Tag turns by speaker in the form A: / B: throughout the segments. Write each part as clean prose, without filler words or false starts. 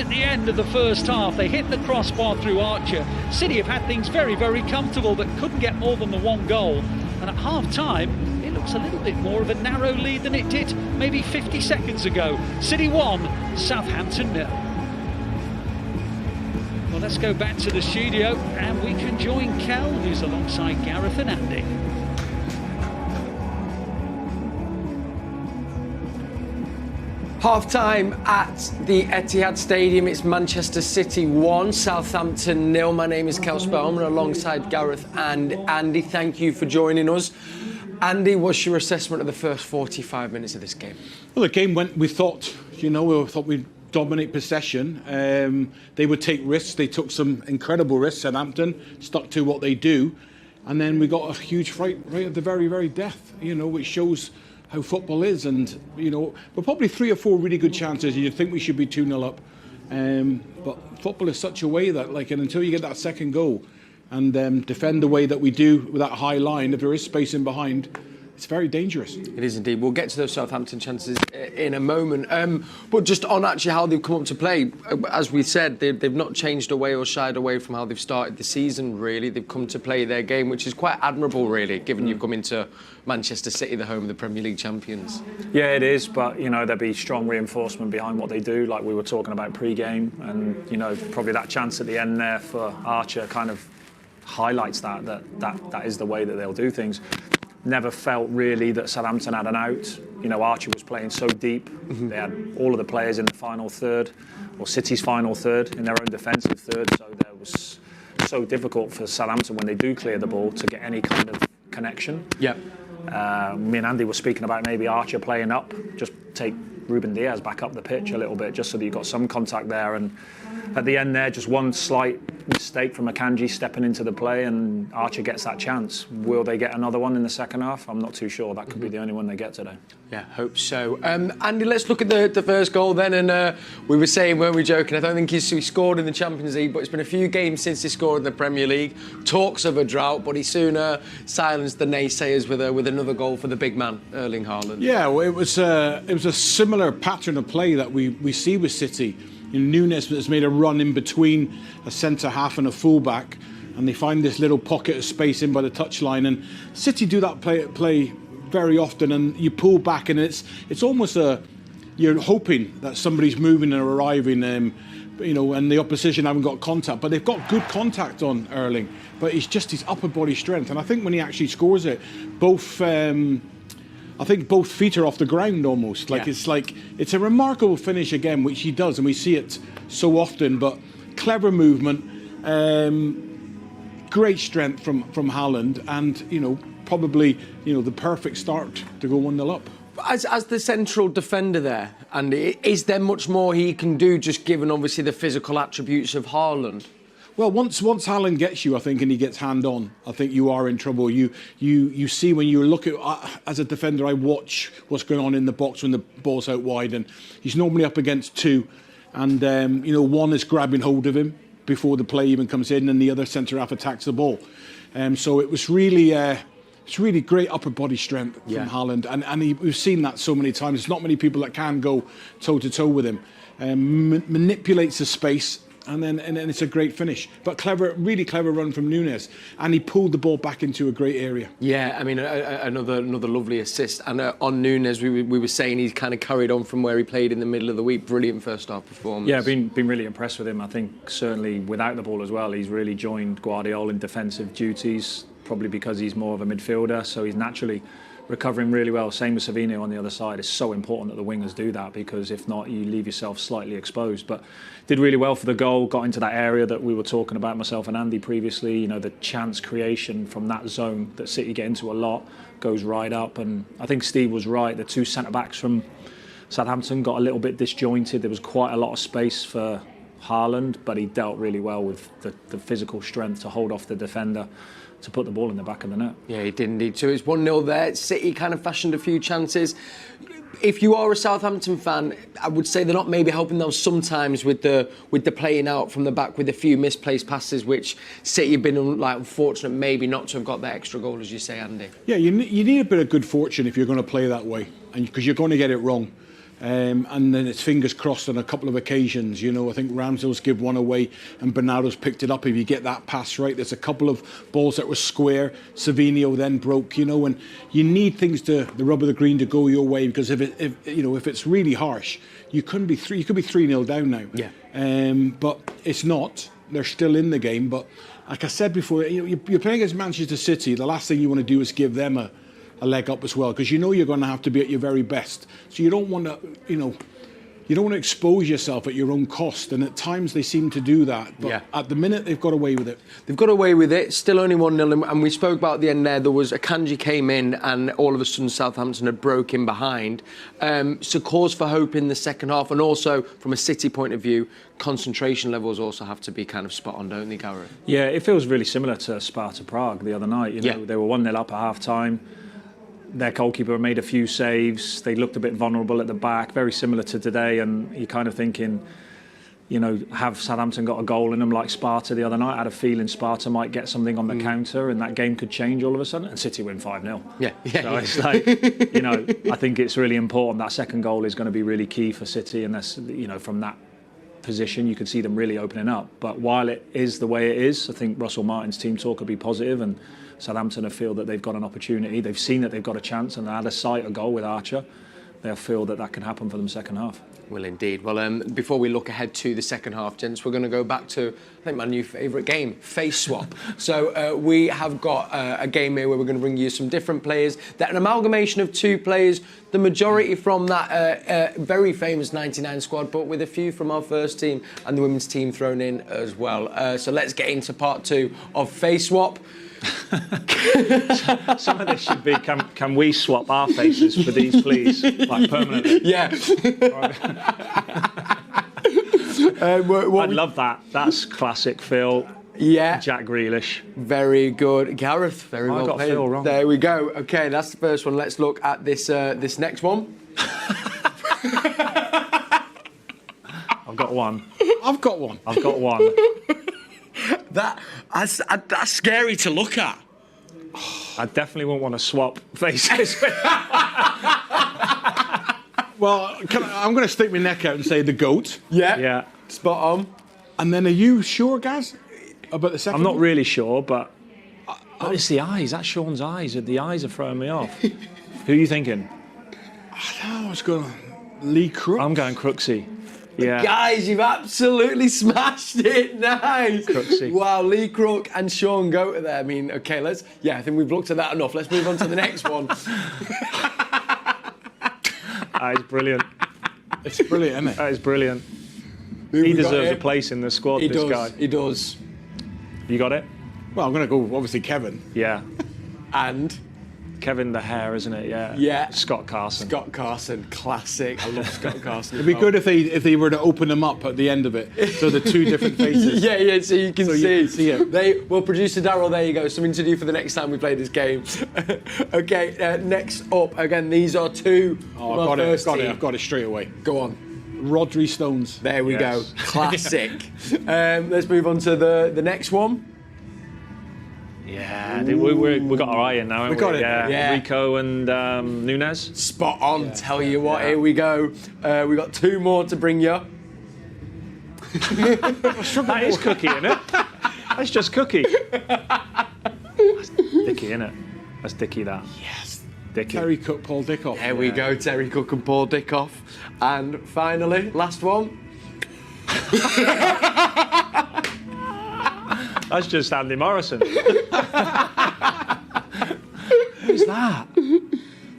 A: at the end of the first half. They hit the crossbar through Archer. City have had things very, very comfortable, but couldn't get more than the one goal. And at half-time, it looks a little bit more of a narrow lead than it did maybe 50 seconds ago. City 1, Southampton 0. Well, let's go back to the studio and we can join Cel, who's alongside Gareth and Andy.
B: Half-time at the Etihad Stadium. It's Manchester City 1, Southampton 0. My name is Cel Spellman alongside Gareth and Andy. Thank you for joining us. Andy, what's your assessment of the first 45 minutes of this game?
C: Well, the game went, we thought we'd dominate possession. They would take risks. They took some incredible risks. Southampton stuck to what they do. And then we got a huge fright right at the very, very death, which shows how football is. And, we're probably 3 or 4 really good chances. You'd think we should be 2-0 up. But football is such a way that, and until you get that second goal and defend the way that we do with that high line, if there is space in behind, it's very dangerous.
B: It is indeed. We'll get to those Southampton chances in a moment. But just on actually how they've come up to play, as we said, they've not changed away or shied away from how they've started the season, really. They've come to play their game, which is quite admirable, really, given you've come into Manchester City, the home of the Premier League champions.
D: Yeah, it is, but, there'll be strong reinforcement behind what they do, like we were talking about pre-game. And, probably that chance at the end there for Archer kind of highlights that is the way that they'll do things. Never felt really that Southampton had an out. Archer was playing so deep. They had all of the players in the final third, or City's final third, in their own defensive third. So there was so difficult for Southampton when they do clear the ball to get any kind of connection.
B: Yeah.
D: Me and Andy were speaking about maybe Archer playing up, just take Ruben Diaz back up the pitch a little bit, just so that you've got some contact there. And at the end there, just one slight mistake from Akanji stepping into the play and Archer gets that chance. Will they get another one in the second half? I'm not too sure. That could be the only one they get today.
B: Yeah, hope so. Andy, let's look at the first goal then. And we were saying, weren't we, joking, I don't think he scored in the Champions League, but it's been a few games since he scored in the Premier League. Talks of a drought, but he soon silenced the naysayers with another goal for the big man, Erling Haaland.
C: Yeah, well, it was a similar pattern of play that we see with City. Nunes has made a run in between a centre-half and a full-back, and they find this little pocket of space in by the touchline. And City do that play very often, and you pull back, and it's almost you're hoping that somebody's moving and arriving, and the opposition haven't got contact, but they've got good contact on Erling. But it's just his upper body strength, and I think when he actually scores it, I think both feet are off the ground almost. It's a remarkable finish again, which he does, and we see it so often. But clever movement, great strength from Haaland, and probably the perfect start to go 1-0 up.
B: As the central defender there, and is there much more he can do, just given obviously the physical attributes of Haaland?
C: Well, once Haaland gets you, I think, and he gets hand on, I think you are in trouble. You see when you look at, as a defender, I watch what's going on in the box when the ball's out wide, and he's normally up against 2, and one is grabbing hold of him before the play even comes in, and the other centre half attacks the ball. So it was really. It's really great upper body strength from Haaland, and we've seen that so many times. There's not many people that can go toe-to-toe with him. Manipulates the space, and then it's a great finish. But really clever run from Nunes, and he pulled the ball back into a great area.
B: Yeah, I mean, another lovely assist. And on Nunes, we were saying he's kind of carried on from where he played in the middle of the week. Brilliant first half performance.
D: Yeah, been really impressed with him. I think certainly without the ball as well, he's really joined Guardiola in defensive duties. Probably because he's more of a midfielder, so he's naturally recovering really well. Same with Savinho on the other side. It's so important that the wingers do that, because if not, you leave yourself slightly exposed. But did really well for the goal, got into that area that we were talking about, myself and Andy previously. The chance creation from that zone that City get into a lot goes right up. And I think Steve was right. The 2 centre-backs from Southampton got a little bit disjointed. There was quite a lot of space for Haaland, but he dealt really well with the physical strength to hold off the defender, to put the ball in the back of the net.
B: Yeah, he did indeed. So it's 1-0 there. City kind of fashioned a few chances. If you are a Southampton fan, I would say they're not maybe helping them sometimes with the playing out from the back with a few misplaced passes, which City have been unfortunate maybe not to have got that extra goal, as you say, Andy.
C: Yeah, you need a bit of good fortune if you're going to play that way, and because you're going to get it wrong. And then it's fingers crossed on a couple of occasions. You know, I think Ramsdale's give one away and Bernardo's picked it up. If you get that pass right, there's a couple of balls that were square. Savinho then broke, you know, and you need things the rub of the green to go your way, because if it's really harsh, you could be 3-0 down now.
B: Yeah.
C: But it's not. They're still in the game. But like I said before, you're playing against Manchester City. The last thing you want to do is give them a leg up as well, because you know you're going to have to be at your very best. So you don't want to, you don't want to expose yourself at your own cost. And at times they seem to do that. But at the minute, they've got away with it.
B: They've got away with it. Still only 1-0. And we spoke about at the end there was Akanji came in and all of a sudden Southampton had broken behind. So cause for hope in the second half. And also from a City point of view, concentration levels also have to be kind of spot on, don't they, Gareth?
D: Yeah, it feels really similar to Sparta Prague the other night. You know, they were 1-0 up at half-time. Their goalkeeper made a few saves. They looked a bit vulnerable at the back, very similar to today. And you're kind of thinking, you know, have Southampton got a goal in them like Sparta the other night? I had a feeling Sparta might get something on the counter and that game could change all of a sudden. And City win 5-0. So it's like, you know, I think it's really important. That second goal is going to be really key for City. And that's, you know, from that position, you could see them really opening up. But while it is the way it is, I think Russell Martin's team talk will be positive, and Southampton feel that they've got an opportunity. They've seen that they've got a chance, and they had a sight, a goal with Archer. They'll feel that that can happen for them second half.
B: Will indeed. Well, before we look ahead to the second half, gents, we're going to go back to, I think, my new favourite game, Face Swap. So we have got a game here where we're going to bring you some different players. They're an amalgamation of two players, the majority from that very famous 99 squad, but with a few from our first team and the women's team thrown in as well. So let's get into part 2 of Face Swap.
D: Some of this should be, can we swap our faces for these, please? Like permanently.
B: Yeah.
D: I'd love that. That's classic Phil.
B: Yeah.
D: Jack Grealish.
B: Very good. Gareth, very well
D: got
B: played.
D: Phil wrong.
B: There we go. Okay, that's the first one. Let's look at this this next one.
D: I've got one.
C: I've got one.
D: I've got one.
B: That's scary to look at.
D: I definitely won't want to swap faces.
C: Well, I'm going to stick my neck out and say the GOAT.
D: Yeah.
B: Spot on.
C: And then are you sure, Gaz, about the second
D: I'm not
C: one?
D: really sure, but it's the eyes. That's Sean's eyes. The eyes are throwing me off. Who are you thinking?
C: I was going Lee Crook.
D: I'm going Crooksy. Yeah.
B: Guys, you've absolutely smashed it. Nice.
D: Crooksy.
B: Wow, Lee Crook and Sean Goater there. I mean, okay, I think we've looked at that enough. Let's move on to the next one.
D: That is brilliant.
C: It's brilliant, isn't it?
D: That is brilliant. He deserves a place in the squad, this guy.
B: He does.
D: You got it?
C: Well, I'm going to go, obviously, Kevin.
D: Yeah.
B: And?
D: Kevin the hair, isn't it? Yeah.
B: Yeah.
D: Scott Carson.
B: Scott Carson, classic. I love Scott Carson.
C: It'd be good if they were to open them up at the end of it, so the two different faces.
B: Yeah, so you can see.
C: it.
B: Well, producer Darryl, there you go. Something to do for the next time we play this game. Okay, next up, again, these are two.
C: Oh, I've got it straight away.
B: Go on.
C: Rodri Stones.
B: There we go. Classic. Let's move on to the next one.
D: Yeah, we got our eye in now, haven't we?
C: got it.
B: Yeah.
D: Rico and Nunes.
B: Spot on. Tell you what, here we go. We got two more to bring you.
D: That is Cookie, isn't it? That's just Cookie. That's Dickie, isn't it? That's Dickie, that.
B: Yes.
D: Dickie.
C: Terry Cook, Paul Dickoff.
B: There we go, Terry Cook and Paul Dickoff. And finally, last one.
D: That's just Andy Morrison. Who's that?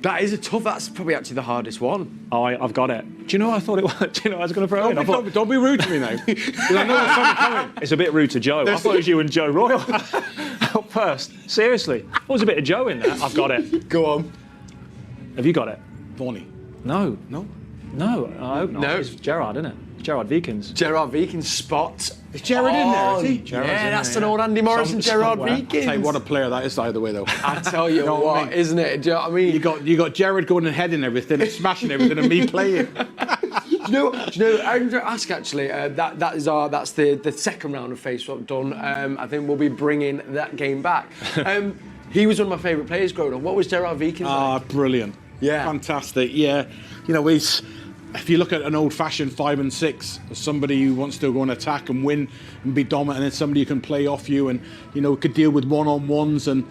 B: That is that's probably actually the hardest one.
D: Oh, I've got it. Do you know what I thought it was? Do you know what I was going to throw in?
C: Don't be rude to me now. Because I know there's something coming.
D: It's a bit rude to Joe. I thought it was you and Joe Royal. Out first. Seriously. There was a bit of Joe in there. I've got it.
B: Go on.
D: Have you got it?
C: Bonnie.
D: No.
C: No?
D: No, I hope not.
B: No.
D: It's Gerard, isn't it? Gerard Vikins.
B: Gerard Vikins spot.
C: Is Jared in there, is he?
D: Gerard's
B: Yeah,
D: in
B: that's
D: there,
B: an old Andy Morrison, Gerard
D: somewhere.
B: Vikins.
C: Tell you what a player that is, either way, though.
B: I tell you
C: know what I
B: what,
C: mean?
B: isn't it? Do you know what I mean?
C: You got Jared going ahead and everything, and smashing everything, and me playing.
B: Do you know? I'm going to ask actually. That's the second round of Face Swap done. I think we'll be bringing that game back. He was one of my favourite players growing up. What was Gerard Vikins like?
C: Brilliant.
B: Yeah.
C: Fantastic. Yeah. You know, he's if you look at an old-fashioned 5 and 6, somebody who wants to go and attack and win and be dominant, and it's somebody who can play off you and could deal with one-on-ones, and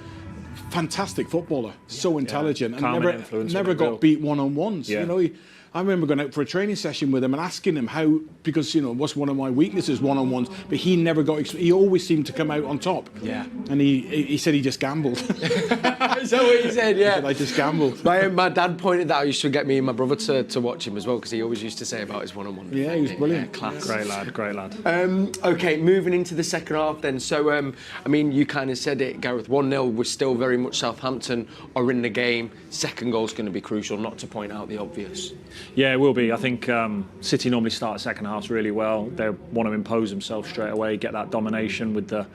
C: fantastic footballer, so intelligent, and never got beat one-on-ones.
D: Yeah.
C: I remember going out for a training session with him and asking him how, because what's one of my weaknesses, one-on-ones, but he never got. He always seemed to come out on top.
B: Yeah.
C: And he said he just gambled.
B: Is that what he said? Yeah.
C: He said, I just gambled.
B: My dad pointed that out. He used to get me and my brother to watch him as well, because he always used to say about his one-on-one.
C: Yeah, he was brilliant.
B: Yeah, class.
D: Great lad.
B: Okay, moving into the second half then. So, you kind of said it, Gareth. 1-0. We're still very much Southampton are in the game. Second goal's going to be crucial, not to point out the obvious.
D: Yeah, it will be. I think City normally start second halves really well. They want to impose themselves straight away, get that domination with the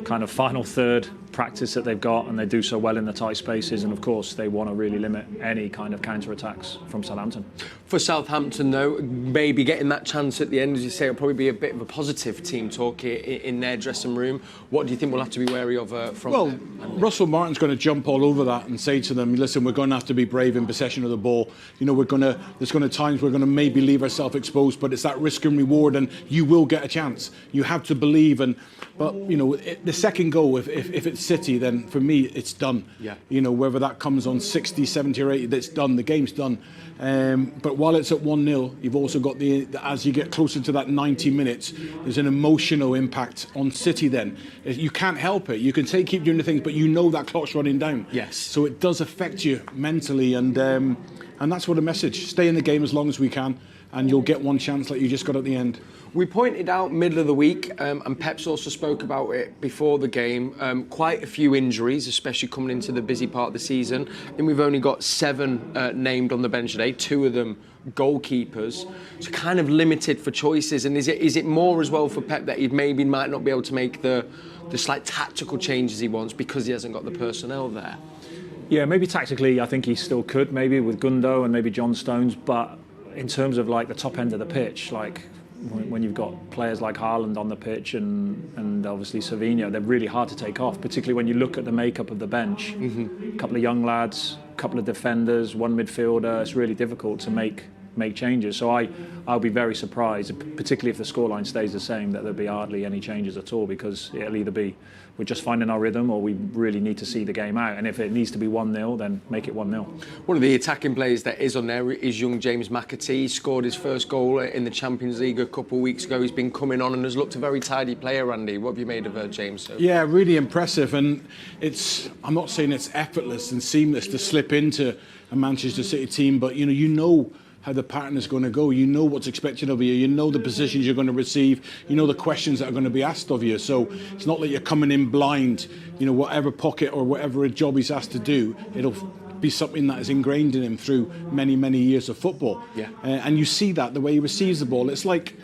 D: kind of final third practice that they've got, and they do so well in the tight spaces. And of course, they want to really limit any kind of counter-attacks from Southampton.
B: For Southampton, though, maybe getting that chance at the end, as you say, will probably be a bit of a positive team talk in their dressing room. What do you think we'll have to be wary of from them?
C: Well, Russell Martin's going to jump all over that and say to them, listen, we're going to have to be brave in possession of the ball. There's going to times we're going to maybe leave ourselves exposed, but it's that risk and reward, and you will get a chance. You have to believe. But the second goal, if it's City, then for me it's done.
B: Yeah.
C: Whether that comes on 60, 70 or 80, that's done. The game's done. But while it's at 1-0, you've also got as you get closer to that 90 minutes, there's an emotional impact on City then. You can't help it. You can keep doing the things, but that clock's running down.
B: Yes.
C: So it does affect you mentally, and that's what the message. Stay in the game as long as we can, and you'll get one chance like you just got at the end.
B: We pointed out middle of the week, and Pep's also spoke about it before the game, quite a few injuries, especially coming into the busy part of the season. I think we've only got 7 named on the bench today, 2 of them goalkeepers, so kind of limited for choices. And is it more as well for Pep that he maybe might not be able to make the slight tactical changes he wants because he hasn't got the personnel there?
D: Yeah, maybe tactically I think he still could, maybe with Gundo and maybe John Stones, but in terms of like the top end of the pitch, like when you've got players like HAALAND on the pitch and obviously Savinho, they're really hard to take off, particularly when you look at the makeup of the bench. A couple of young lads, a couple of defenders, one midfielder. It's really difficult to make changes. So I'll be very surprised, particularly if the scoreline stays the same, that there'll be hardly any changes at all, because it'll either be we're just finding our rhythm or we really need to see the game out. And if it needs to be 1-0, then make it 1-0.
B: One of the attacking players that is on there is young James McAtee. He scored his first goal in the Champions League a couple of weeks ago. He's been coming on and has looked a very tidy player, Andy. What have you made of James?
C: Yeah, really impressive. And I'm not saying it's effortless and seamless to slip into a Manchester City team, but you know how the pattern is going to go. You know what's expected of you. You know the positions you're going to receive. You know the questions that are going to be asked of you. So it's not like you're coming in blind. Whatever pocket or whatever job he's asked to do, it'll be something that is ingrained in him through many, many years of football.
B: Yeah.
C: And you see that, the way he receives the ball. It's like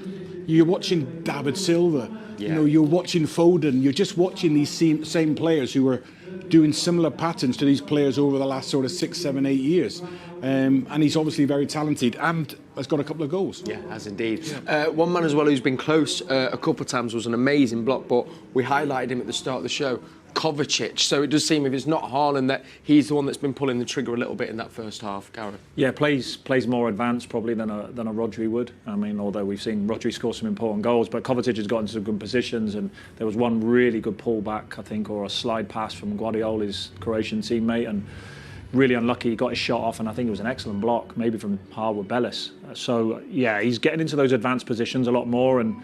C: you're watching David Silva.
B: Yeah.
C: You're watching Foden. You're just watching these same players who are doing similar patterns to these players over the last sort of 6, 7, 8 years. And he's obviously very talented and has got a couple of goals.
B: Yeah, has indeed. Yeah. One man as well who's been close a couple of times was an amazing block, but we highlighted him at the start of the show, Kovacic. So it does seem, if it's not Haaland, that he's the one that's been pulling the trigger a little bit in that first half, Gareth.
D: Yeah, plays more advanced probably than a Rodri would. I mean, although we've seen Rodri score some important goals, but Kovacic has got into some good positions, and there was one really good pullback, I think, or a slide pass from Guardiola's Croatian teammate, and really unlucky, he got his shot off, and I think it was an excellent block, maybe from Harwood Bellis. So yeah, he's getting into those advanced positions a lot more, and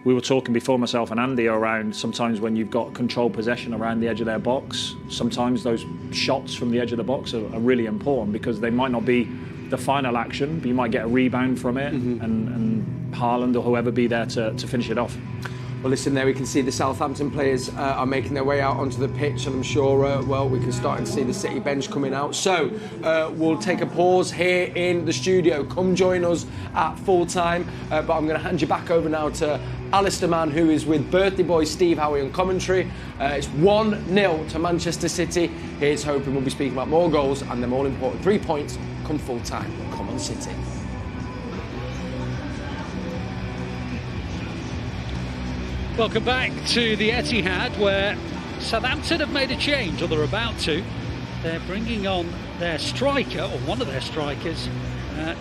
D: we were talking before, myself and Andy, around sometimes when you've got controlled possession around the edge of their box, sometimes those shots from the edge of the box are really important, because they might not be the final action, but you might get a rebound from it, and Haaland or whoever be there to finish it off.
B: Well, listen, there we can see the Southampton players are making their way out onto the pitch, and I'm sure, we can start to see the City bench coming out. So we'll take a pause here in the studio. Come join us at full time, but I'm going to hand you back over now to Alistair Mann, who is with birthday boy Steve Howie on commentary. It's 1-0 to Manchester City. Here's hoping we'll be speaking about more goals and them all important 3 points come full time. Come on, City.
A: Welcome back to the Etihad, where Southampton have made a change, or they're about to. They're bringing on their striker, or one of their strikers,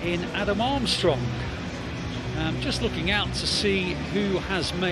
A: in Adam Armstrong. Just looking out to see who has made